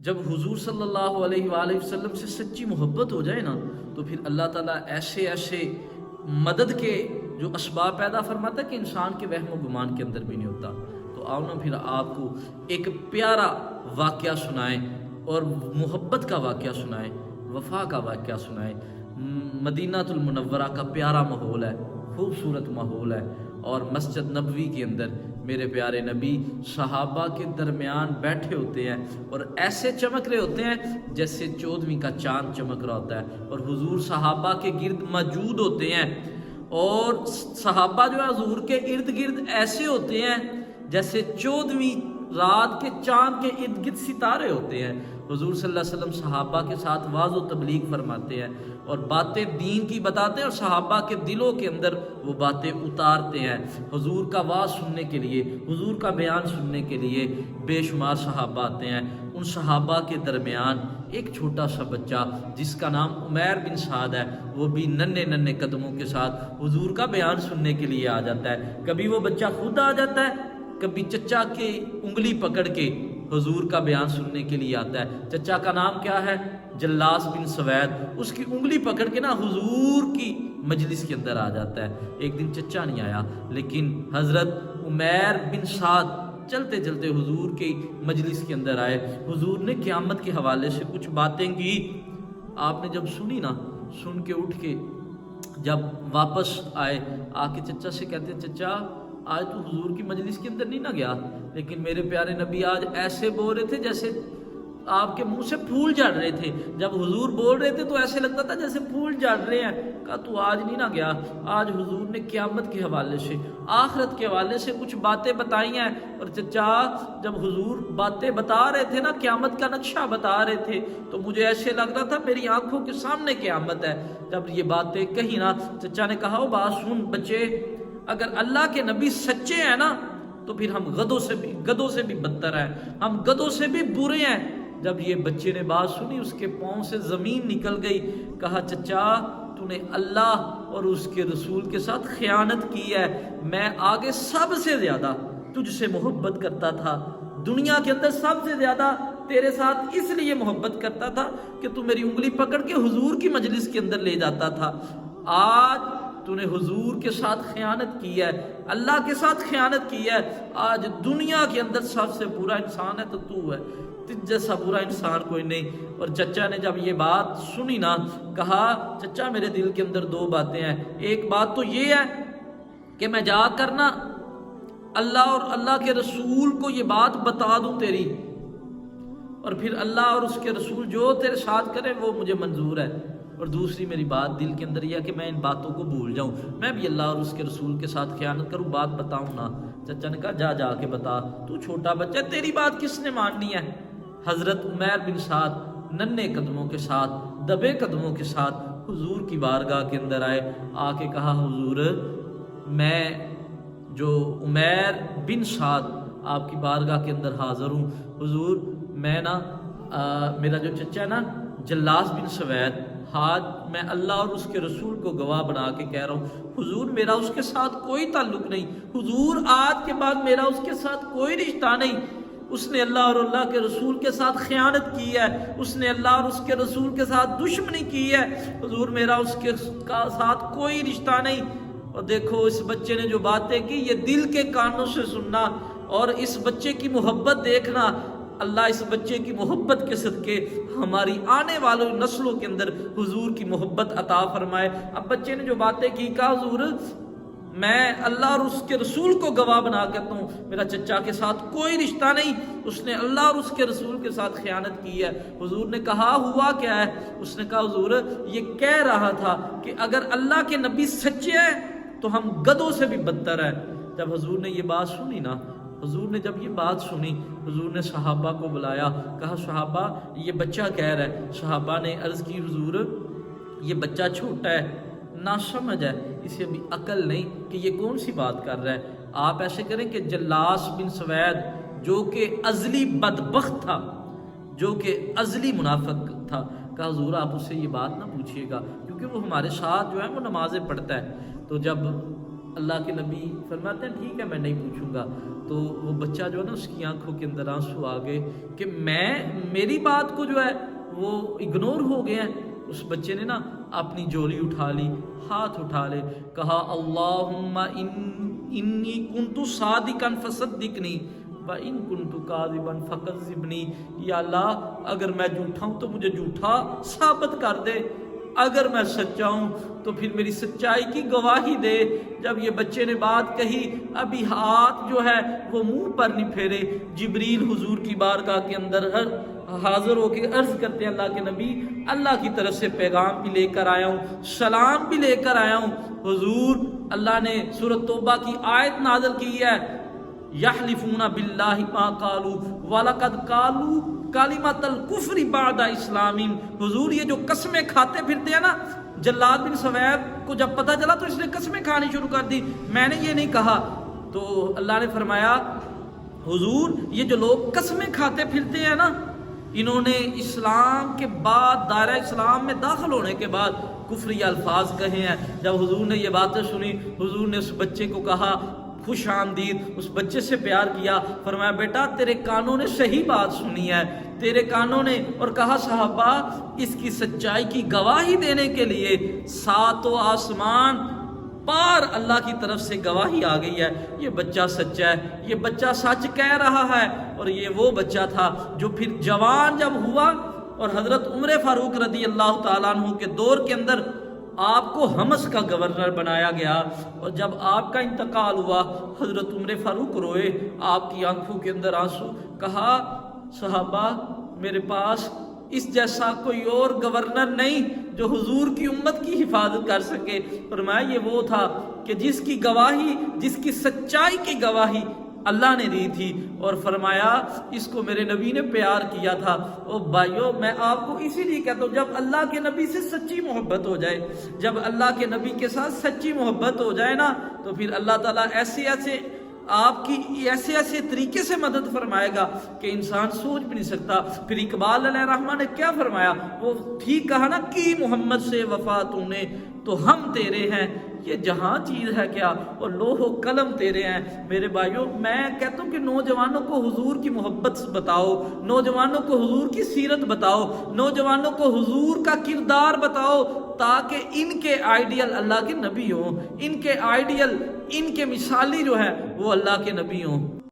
جب حضور صلی اللہ علیہ وآلہ وسلم سے سچی محبت ہو جائے نا تو پھر اللہ تعالیٰ ایسے ایسے مدد کے جو اسباب پیدا فرماتا ہے کہ انسان کے وہم و گمان کے اندر بھی نہیں ہوتا۔ تو آؤ نا پھر آپ کو ایک پیارا واقعہ سنائیں اور محبت کا واقعہ سنائیں، وفا کا واقعہ سنائیں۔ مدینہ المنورہ کا پیارا ماحول ہے، خوبصورت ماحول ہے، اور مسجد نبوی کے اندر میرے پیارے نبی صحابہ کے درمیان بیٹھے ہوتے ہیں اور ایسے چمک رہے ہوتے ہیں جیسے 14ویں کا چاند چمک رہا ہوتا ہے، اور حضور صحابہ کے گرد موجود ہوتے ہیں، اور صحابہ جو ہے حضور کے ارد گرد ایسے ہوتے ہیں جیسے 14ویں رات کے چاند کے ارد گرد ستارے ہوتے ہیں۔ حضور صلی اللہ علیہ وسلم صحابہ کے ساتھ واعظ و تبلیغ فرماتے ہیں اور باتیں دین کی بتاتے ہیں، اور صحابہ کے دلوں کے اندر وہ باتیں اتارتے ہیں۔ حضور کا واعظ سننے کے لیے، حضور کا بیان سننے کے لیے بے شمار صحابہ آتے ہیں۔ ان صحابہ کے درمیان ایک چھوٹا سا بچہ جس کا نام عمیر بن سعد ہے، وہ بھی ننھے ننھے قدموں کے ساتھ حضور کا بیان سننے کے لیے آ جاتا ہے۔ کبھی وہ بچہ خود آ جاتا ہے، کبھی چچا کی انگلی پکڑ کے حضور کا بیان سننے کے لیے آتا ہے۔ چچا کا نام کیا ہے؟ جلاس بن سوید۔ اس کی انگلی پکڑ کے نا حضور کی مجلس کے اندر آ جاتا ہے۔ ایک دن چچا نہیں آیا، لیکن حضرت عمیر بن سعد چلتے چلتے حضور کی مجلس کے اندر آئے۔ حضور نے قیامت کے حوالے سے کچھ باتیں کی، آپ نے جب سنی نا، سن کے اٹھ کے جب واپس آئے، آ کے چچا سے کہتے ہیں چچا آج تو حضور کی مجلس کے اندر نہیں نہ گیا، لیکن میرے پیارے نبی آج ایسے بول رہے تھے جیسے آپ کے منہ سے پھول جھڑ رہے تھے۔ جب حضور بول رہے تھے تو ایسے لگتا تھا جیسے پھول جھڑ رہے ہیں۔ کہا تو آج نہیں نہ گیا؟ آج حضور نے قیامت کے حوالے سے، آخرت کے حوالے سے کچھ باتیں بتائی ہیں۔ اور چچا جب حضور باتیں بتا رہے تھے نا، قیامت کا نقشہ بتا رہے تھے، تو مجھے ایسے لگ رہا تھا میری آنکھوں کے سامنے قیامت ہے۔ جب یہ باتیں کہی نا، چچا نے کہا او بات سن بچے، اگر اللہ کے نبی سچے ہیں نا تو پھر ہم گدھوں سے بھی بدتر ہیں، ہم گدھوں سے بھی برے ہیں۔ جب یہ بچے نے بات سنی، اس کے پاؤں سے زمین نکل گئی۔ کہا چچا تو نے اللہ اور اس کے رسول کے ساتھ خیانت کی ہے۔ میں آگے سب سے زیادہ تجھ سے محبت کرتا تھا، دنیا کے اندر سب سے زیادہ تیرے ساتھ اس لیے محبت کرتا تھا کہ تو میری انگلی پکڑ کے حضور کی مجلس کے اندر لے جاتا تھا۔ آج تو نے حضور کے ساتھ خیانت کی ہے، اللہ کے ساتھ خیانت کی ہے۔ آج دنیا کے اندر سب سے برا انسان ہے تو ہے، تجھ جیسا برا انسان کوئی نہیں۔ اور چچا نے جب یہ بات سنی نا، کہا چچا میرے دل کے اندر دو باتیں ہیں۔ ایک بات تو یہ ہے کہ میں جا کر نا اللہ اور اللہ کے رسول کو یہ بات بتا دوں تیری، اور پھر اللہ اور اس کے رسول جو تیرے ساتھ کرے وہ مجھے منظور ہے۔ اور دوسری میری بات دل کے اندر یہ ہے کہ میں ان باتوں کو بھول جاؤں، میں بھی اللہ اور اس کے رسول کے ساتھ خیانت کروں، بات بتاؤں نا۔ چچا نے کہا جا کے بتا، تو چھوٹا بچہ تیری بات کس نے ماننی ہے؟ حضرت عمیر بن سعد ننھے قدموں کے ساتھ، دبے قدموں کے ساتھ حضور کی بارگاہ کے اندر آئے، آ کے کہا حضور میں جو عمیر بن سعد آپ کی بارگاہ کے اندر حاضر ہوں۔ حضور میں نا میرا جو چچا ہے نا جلاس بن سوید، آج میں اللہ اور اس کے رسول کو گواہ بنا کے کہہ رہا ہوں حضور میرا اس کے ساتھ کوئی تعلق نہیں، حضور آج کے بعد میرا اس کے ساتھ کوئی رشتہ نہیں۔ اس نے اللہ اور اللہ کے رسول کے ساتھ خیانت کی ہے، اس نے اللہ اور اس کے رسول کے ساتھ دشمنی کی ہے، حضور میرا اس کے ساتھ کوئی رشتہ نہیں۔ اور دیکھو اس بچے نے جو باتیں کی، یہ دل کے کانوں سے سننا اور اس بچے کی محبت دیکھنا۔ اللہ اس بچے کی محبت کے صدقے ہماری آنے والی نسلوں کے اندر حضور کی محبت عطا فرمائے۔ اب بچے نے جو باتیں کی، کہا حضور میں اللہ اور اس کے رسول کو گواہ بنا کہتا ہوں میرا چچا کے ساتھ کوئی رشتہ نہیں، اس نے اللہ اور اس کے رسول کے ساتھ خیانت کی ہے۔ حضور نے کہا ہوا کیا ہے؟ اس نے کہا حضور یہ کہہ رہا تھا کہ اگر اللہ کے نبی سچے ہیں تو ہم گدھوں سے بھی بدتر ہیں۔ جب حضور نے یہ بات سنی نا، حضور نے جب یہ بات سنی، حضور نے صحابہ کو بلایا، کہا صحابہ یہ بچہ کہہ رہا ہے۔ صحابہ نے عرض کی حضور یہ بچہ چھوٹا ہے، ناسمجھ ہے، اسے ابھی عقل نہیں کہ یہ کون سی بات کر رہا ہے۔ آپ ایسے کریں کہ جلاس بن سوید جو کہ ازلی بدبخت تھا، جو کہ ازلی منافق تھا، کہا حضور آپ اس سے یہ بات نہ پوچھیے گا، کیونکہ وہ ہمارے ساتھ جو ہے وہ نمازیں پڑھتا ہے۔ تو جب اللہ کے نبی فرماتے ہیں ٹھیک ہے میں نہیں پوچھوں گا. تو وہ بچہ جو ہے نا اس کی آنکھوں کے اندر آنسو آ گئے کہ میری بات کو جو ہے وہ اگنور ہو گیا ہے. اس بچے نے نا اپنی جولی اٹھا لی, ہاتھ اٹھا لے, کہا اللہم انی کنت صادقا فصدقنی وَإِن كُنْتُ كَاذِبًا فَكَذِّبْنِی. یا اللہ اگر میں جھوٹا ہوں تو مجھے جھوٹا ثابت کر دے, اگر میں سچا ہوں تو پھر میری سچائی کی گواہی دے. جب یہ بچے نے بات کہی ابھی ہاتھ جو ہے وہ منہ پر نہیں پھیرے, جبریل حضور کی بارگاہ کے اندر حاضر ہو کے عرض کرتے ہیں اللہ کے نبی اللہ کی طرف سے پیغام بھی لے کر آیا ہوں, سلام بھی لے کر آیا ہوں. حضور اللہ نے سورۃ توبہ کی آیت نازل کی ہے یحلفون باللہ ما قالوا وَلَقَدْ قَالُوا کلمۃ الکفر بعد اسلامہم. حضور یہ جو قسمیں کھاتے پھرتے ہیں نا, جلاد بن سویب کو جب پتہ چلا تو اس نے قسمیں کھانی شروع کر دی, میں نے یہ نہیں کہا. تو اللہ نے فرمایا حضور یہ جو لوگ قسمیں کھاتے پھرتے ہیں نا, انہوں نے اسلام کے بعد دائرہ اسلام میں داخل ہونے کے بعد کفری الفاظ کہے ہیں. جب حضور نے یہ باتیں سنی, حضور نے اس بچے کو کہا خوش آمدید, اس بچے سے پیار کیا, فرمایا بیٹا تیرے کانوں نے صحیح بات سنی ہے, تیرے کانوں نے. اور کہا صحابہ اس کی سچائی کی گواہی دینے کے لیے ساتوں آسمان پار اللہ کی طرف سے گواہی آ گئی ہے, یہ بچہ سچا ہے, یہ بچہ سچ کہہ رہا ہے. اور یہ وہ بچہ تھا جو پھر جوان جب ہوا اور حضرت عمر فاروق رضی اللہ تعالیٰ عنہ کے دور کے اندر آپ کو حمص کا گورنر بنایا گیا, اور جب آپ کا انتقال ہوا حضرت عمر فاروق روئے, آپ کی آنکھوں کے اندر آنسو. کہا صحابہ میرے پاس اس جیسا کوئی اور گورنر نہیں جو حضور کی امت کی حفاظت کر سکے. فرمایا یہ وہ تھا کہ جس کی گواہی, جس کی سچائی کی گواہی اللہ نے دی تھی, اور فرمایا اس کو میرے نبی نے پیار کیا تھا. او بھائیو میں آپ کو اسی لیے کہتا ہوں جب اللہ کے نبی سے سچی محبت ہو جائے, جب اللہ کے نبی کے ساتھ سچی محبت ہو جائے نا, تو پھر اللہ تعالیٰ ایسے آپ کی ایسے طریقے سے مدد فرمائے گا کہ انسان سوچ بھی نہیں سکتا. پھر اقبال علیہ الرحمہ نے کیا فرمایا, وہ ٹھیک کہا نا کی محمد سے وفا تو نے تو ہم تیرے ہیں, یہ جہاں چیز ہے کیا اور لوح و قلم تیرے ہیں. میرے بھائیوں میں کہتا ہوں کہ نوجوانوں کو حضور کی محبت بتاؤ, نوجوانوں کو حضور کی سیرت بتاؤ, نوجوانوں کو حضور کا کردار بتاؤ, تاکہ ان کے آئیڈیل اللہ کے نبی ہوں, ان کے آئیڈیل ان کے مثالی جو ہے وہ اللہ کے نبی ہوں.